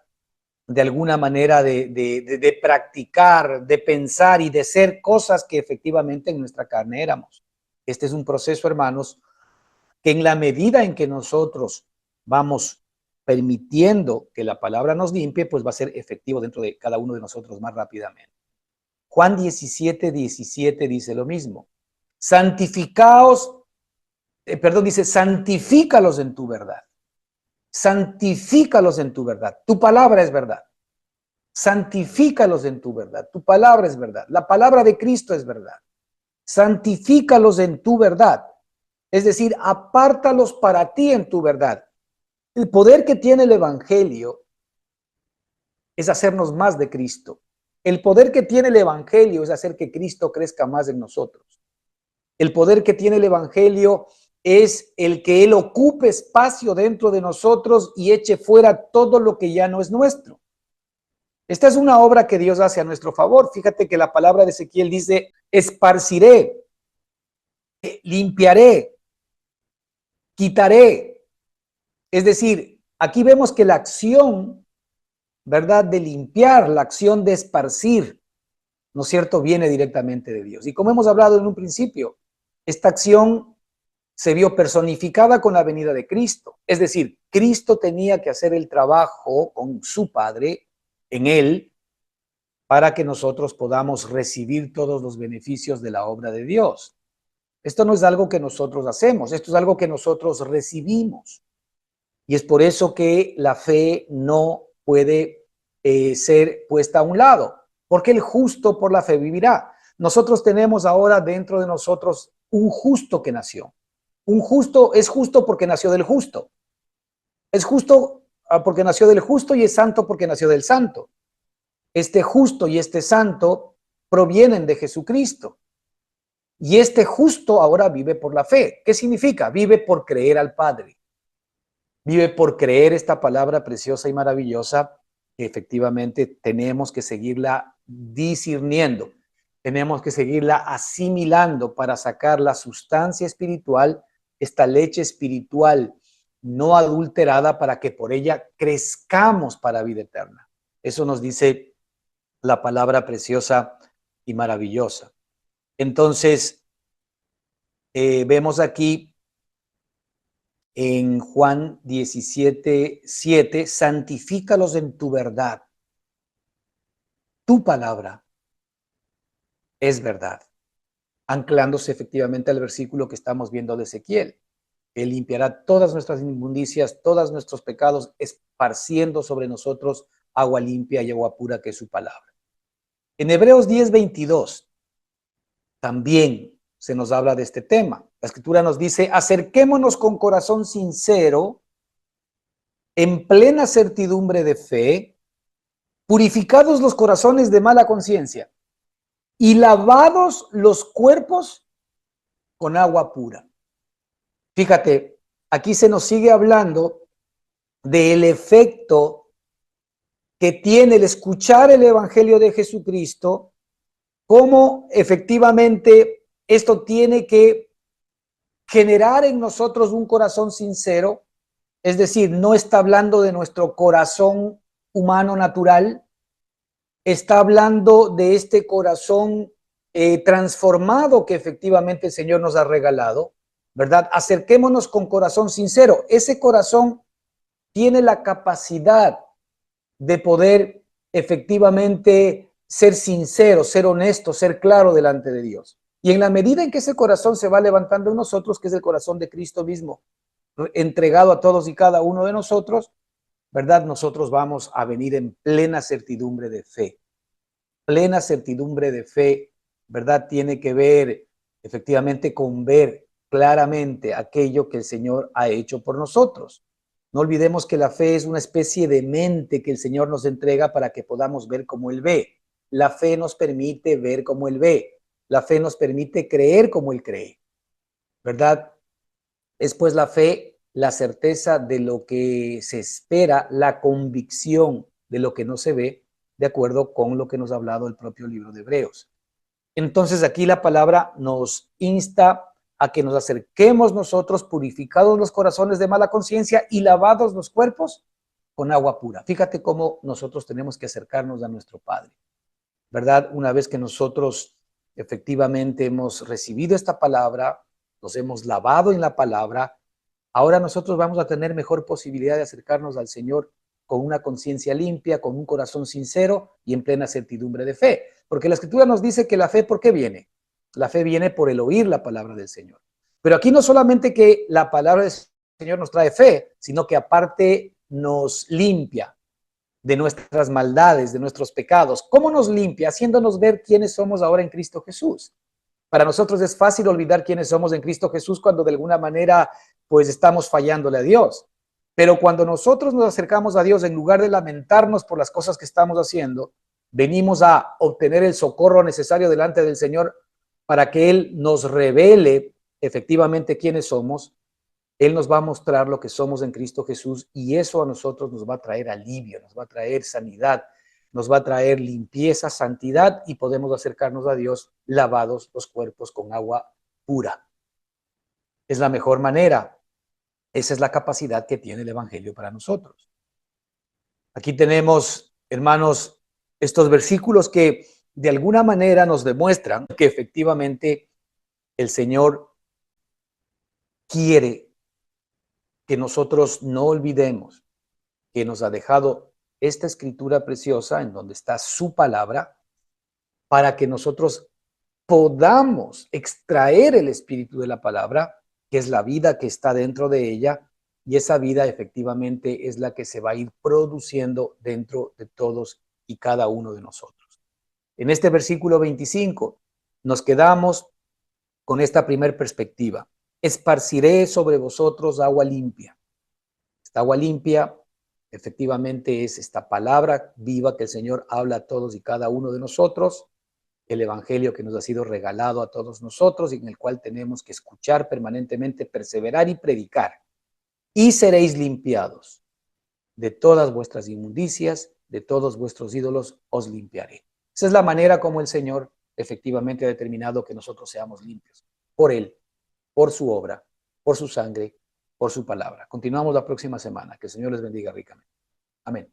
de alguna manera de practicar, de pensar y de ser cosas que efectivamente en nuestra carne éramos. Este es un proceso, hermanos, que en la medida en que nosotros vamos permitiendo que la palabra nos limpie, pues va a ser efectivo dentro de cada uno de nosotros más rápidamente. Juan 17:17 dice lo mismo. Santificaos, dice, santifícalos en tu verdad. Santifícalos en tu verdad. Tu palabra es verdad. Santifícalos en tu verdad. Tu palabra es verdad. La palabra de Cristo es verdad. Santifícalos en tu verdad. Es decir, apártalos para ti en tu verdad. El poder que tiene el Evangelio es hacernos más de Cristo. El poder que tiene el Evangelio es hacer que Cristo crezca más en nosotros. El poder que tiene el Evangelio es el que Él ocupe espacio dentro de nosotros y eche fuera todo lo que ya no es nuestro. Esta es una obra que Dios hace a nuestro favor. Fíjate que la palabra de Ezequiel dice, esparciré, limpiaré, quitaré. Es decir, aquí vemos que la acción, ¿verdad?, de limpiar, la acción de esparcir, ¿no es cierto?, viene directamente de Dios. Y como hemos hablado en un principio, esta acción se vio personificada con la venida de Cristo. Es decir, Cristo tenía que hacer el trabajo con su Padre en Él para que nosotros podamos recibir todos los beneficios de la obra de Dios. Esto no es algo que nosotros hacemos, esto es algo que nosotros recibimos. Y es por eso que la fe no puede ser puesta a un lado, porque el justo por la fe vivirá. Nosotros tenemos ahora dentro de nosotros un justo que nació. Un justo es justo porque nació del justo. Es justo porque nació del justo y es santo porque nació del santo. Este justo y este santo provienen de Jesucristo. Y este justo ahora vive por la fe. ¿Qué significa? Vive por creer al Padre. Vive por creer esta palabra preciosa y maravillosa que efectivamente tenemos que seguirla discerniendo. Tenemos que seguirla asimilando para sacar la sustancia espiritual, esta leche espiritual no adulterada, para que por ella crezcamos para vida eterna. Eso nos dice la palabra preciosa y maravillosa. Entonces, vemos aquí en Juan 17:7, santifícalos en tu verdad. Tu palabra es verdad. Anclándose efectivamente al versículo que estamos viendo de Ezequiel. Él limpiará todas nuestras inmundicias, todos nuestros pecados, esparciendo sobre nosotros agua limpia y agua pura, que es su palabra. En Hebreos 10:22 también se nos habla de este tema. La escritura nos dice, acerquémonos con corazón sincero, en plena certidumbre de fe, purificados los corazones de mala conciencia y lavados los cuerpos con agua pura. Fíjate, aquí se nos sigue hablando del efecto que tiene el escuchar el Evangelio de Jesucristo, cómo efectivamente esto tiene que generar en nosotros un corazón sincero. Es decir, no está hablando de nuestro corazón humano natural, está hablando de este corazón transformado que efectivamente el Señor nos ha regalado, ¿verdad? Acerquémonos con corazón sincero. Ese corazón tiene la capacidad de poder efectivamente ser sincero, ser honesto, ser claro delante de Dios. Y en la medida en que ese corazón se va levantando en nosotros, que es el corazón de Cristo mismo, entregado a todos y cada uno de nosotros, ¿verdad? Nosotros vamos a venir en plena certidumbre de fe. Plena certidumbre de fe, ¿verdad? Tiene que ver efectivamente con ver claramente aquello que el Señor ha hecho por nosotros. No olvidemos que la fe es una especie de mente que el Señor nos entrega para que podamos ver como Él ve. La fe nos permite ver como Él ve. La fe nos permite creer como Él cree, ¿verdad? Es pues la fe, la certeza de lo que se espera, la convicción de lo que no se ve, de acuerdo con lo que nos ha hablado el propio libro de Hebreos. Entonces aquí la palabra nos insta a que nos acerquemos nosotros, purificados los corazones de mala conciencia y lavados los cuerpos con agua pura. Fíjate cómo nosotros tenemos que acercarnos a nuestro Padre, ¿verdad? Una vez que nosotros efectivamente hemos recibido esta palabra, nos hemos lavado en la palabra, ahora nosotros vamos a tener mejor posibilidad de acercarnos al Señor con una conciencia limpia, con un corazón sincero y en plena certidumbre de fe. Porque la Escritura nos dice que la fe, ¿por qué viene? La fe viene por el oír la palabra del Señor. Pero aquí no solamente que la palabra del Señor nos trae fe, sino que aparte nos limpia de nuestras maldades, de nuestros pecados. ¿Cómo nos limpia? Haciéndonos ver quiénes somos ahora en Cristo Jesús. Para nosotros es fácil olvidar quiénes somos en Cristo Jesús cuando de alguna manera pues estamos fallándole a Dios. Pero cuando nosotros nos acercamos a Dios, en lugar de lamentarnos por las cosas que estamos haciendo, venimos a obtener el socorro necesario delante del Señor para que Él nos revele efectivamente quiénes somos. Él nos va a mostrar lo que somos en Cristo Jesús y eso a nosotros nos va a traer alivio, nos va a traer sanidad, nos va a traer limpieza, santidad y podemos acercarnos a Dios lavados los cuerpos con agua pura. Es la mejor manera. Esa es la capacidad que tiene el Evangelio para nosotros. Aquí tenemos, hermanos, estos versículos que de alguna manera nos demuestran que efectivamente el Señor quiere que nosotros no olvidemos que nos ha dejado esta escritura preciosa en donde está su palabra para que nosotros podamos extraer el espíritu de la palabra, que es la vida que está dentro de ella, y esa vida efectivamente es la que se va a ir produciendo dentro de todos y cada uno de nosotros. En este versículo 25 nos quedamos con esta primer perspectiva. Esparciré sobre vosotros agua limpia. Esta agua limpia efectivamente es esta palabra viva que el Señor habla a todos y cada uno de nosotros, el Evangelio que nos ha sido regalado a todos nosotros y en el cual tenemos que escuchar permanentemente, perseverar y predicar. Y seréis limpiados de todas vuestras inmundicias, de todos vuestros ídolos, os limpiaré. Esa es la manera como el Señor efectivamente ha determinado que nosotros seamos limpios. Por Él, por su obra, por su sangre, por su palabra. Continuamos la próxima semana. Que el Señor les bendiga ricamente. Amén.